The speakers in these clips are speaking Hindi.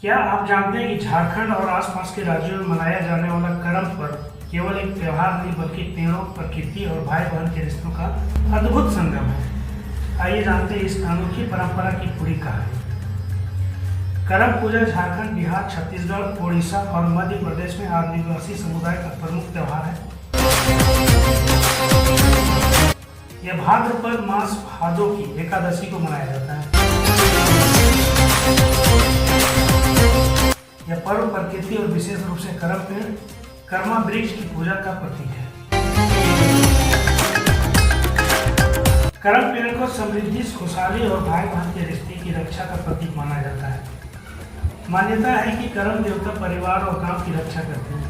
क्या आप जानते हैं कि झारखंड और आसपास के राज्यों में मनाया जाने वाला करम पर्व केवल एक त्योहार नहीं बल्कि पेड़ों, प्रकृति और भाई बहन के रिश्तों का अद्भुत संगम है। आइए जानते हैं इस अनोखी परंपरा की पूरी कहानी। करम पूजा झारखंड, बिहार, छत्तीसगढ़, उड़ीसा और मध्य प्रदेश में आदिवासी समुदाय का प्रमुख त्योहार है। यह भाद्रपद मास भादो की एकादशी को मनाया जाता है। यह पर्व प्रकृति और विशेष रूप से करम पेड़, कर्मा वृक्ष की पूजा का प्रतीक है। करम पेड़ को समृद्धि, खुशहाली और भाई बहन के रिश्ते की रक्षा का प्रतीक माना जाता है। मान्यता है कि करम देवता परिवार और गांव की रक्षा करते हैं।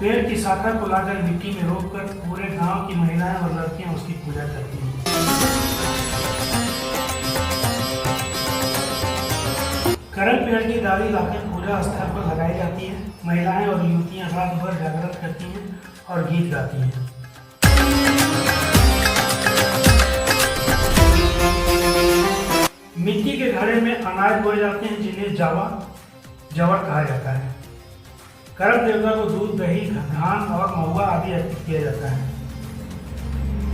पेड़ की शाखा को लाकर मिट्टी में रोपकर पूरे गांव की महिलाएं और लड़कियां उसकी पूजा करती हैं। करम पेड़ की डाली लाकर पूजा स्थल पर लगाई जाती है। महिलाएं और युवतियां रात भर जागरण करती हैं और गीत गाती हैं। मिट्टी के घड़े में अनाज बोए जाते हैं जिन्हें जवर कहा जाता है। करम देवता को दूध, दही, धान और महुआ आदि अर्पित किया जाता है।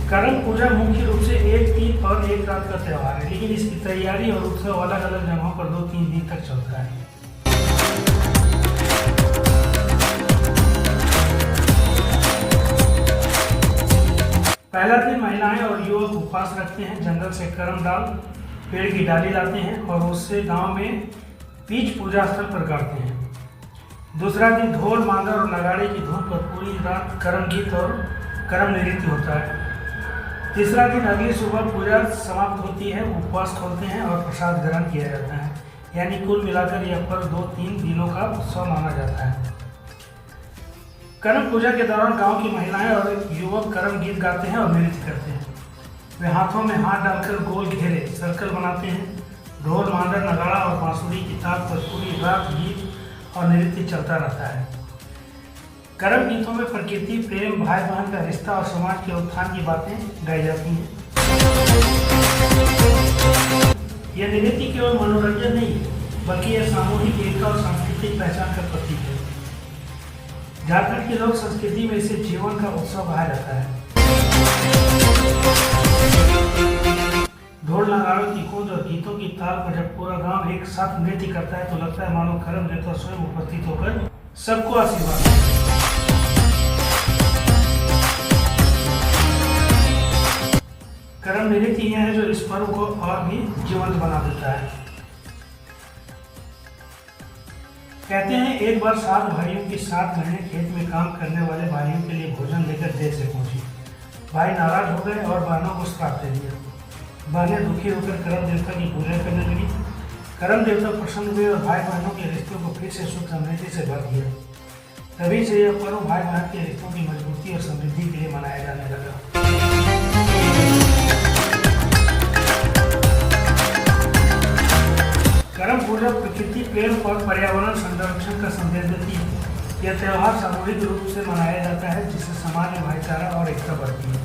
करम पूजा मुख्य रूप से एक दिन और एक रात का त्योहार है, लेकिन इसकी तैयारी और उत्सव अलग अलग जगहों पर 2-3 दिन तक चलता है। पहला दिन महिलाएं और युवक उपवास रखते हैं, जंगल से करम डाल पेड़ की डाली लाते हैं और उससे गांव में बीज पूजा स्थल पर गाड़ते हैं। दूसरा दिन ढोल, मांदर और नगाड़े की धुन पर पूरी रात करम गीत और करम नृत्य होता है। तीसरा दिन अगली सुबह पूजा समाप्त होती है, उपवास खोलते हैं और प्रसाद ग्रहण किया जाता है। यानी कुल मिलाकर यह पर्व 2-3 दिनों का उत्सव माना जाता है। करम पूजा के दौरान गांव की महिलाएं और युवक करम गीत गाते हैं और नृत्य करते हैं। वे हाथों में हाथ डालकर गोल घेरे सर्कल बनाते हैं। ढोल, मांदर, नगाड़ा और बांसुरी की ताल पर पूरी रात गीत और नृत्य चलता रहता है। करम गीतों में प्रकृति, प्रेम, भाई बहन का रिश्ता और समाज के उत्थान की बातें गाई जाती हैं। यह नृत्य केवल मनोरंजन नहीं है बल्कि यह सामूहिक एकता और सांस्कृतिक पहचान का प्रतीक है। झारखंड की लोक संस्कृति में इसे जीवन का उत्सव कहा जाता है। ढोल, नगाड़ों की कूंज और गीतों की ताल पर जब पूरा गांव एक साथ नृत्य करता है तो लगता है मानो करम देवता स्वयं उपस्थित होकर सबको आशीर्वाद देता है। करम नृत्य यह है जो इस पर्व को और भी जीवंत बना देता है। कहते हैं एक बार 7 भाइयों की 7 बहनें खेत में काम करने वाले भाइयों के लिए भोजन लेकर देर से पहुंची। भाई नाराज हो गए और बहनों को श्राप दे दिया। बहनें दुखी होकर करम देवता की पूजा करने लगी। करम देवता प्रसन्न हुए और भाई बहनों के रिश्तों को फिर से सुख समृद्धि से भर दिया। तभी से यह पर्व भाई बहन के रिश्तों की मजबूती और समृद्धि के लिए मनाया जाने लगा। करम पूजा प्रकृति, पेड़ और पर्यावरण संरक्षण का संदेश देती है। यह त्योहार सामूहिक रूप से मनाया जाता है जिससे समाज में भाईचारा और एकता बढ़ती है।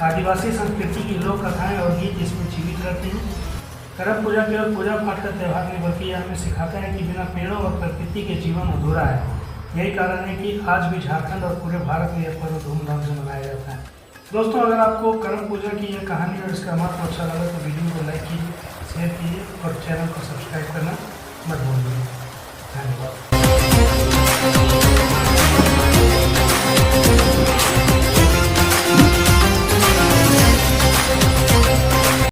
आदिवासी संस्कृति की लोक कथाएं और गीत इसमें जीवित रहते हैं। करम पूजा केवल पूजा पाठ का त्योहार नहीं बल्कि यह हमें सिखाता है कि बिना पेड़ों और प्रकृति के जीवन अधूरा है। यही कारण है कि आज भी झारखंड और पूरे भारत में यह पर्व धूमधाम से मनाया जाता है। दोस्तों, अगर आपको करम पूजा की यह कहानी और इसका महत्व अच्छा लगा तो वीडियो को लाइक कीजिए, शेयर कीजिए और चैनल को सब्सक्राइब करना मत भूलिए। धन्यवाद।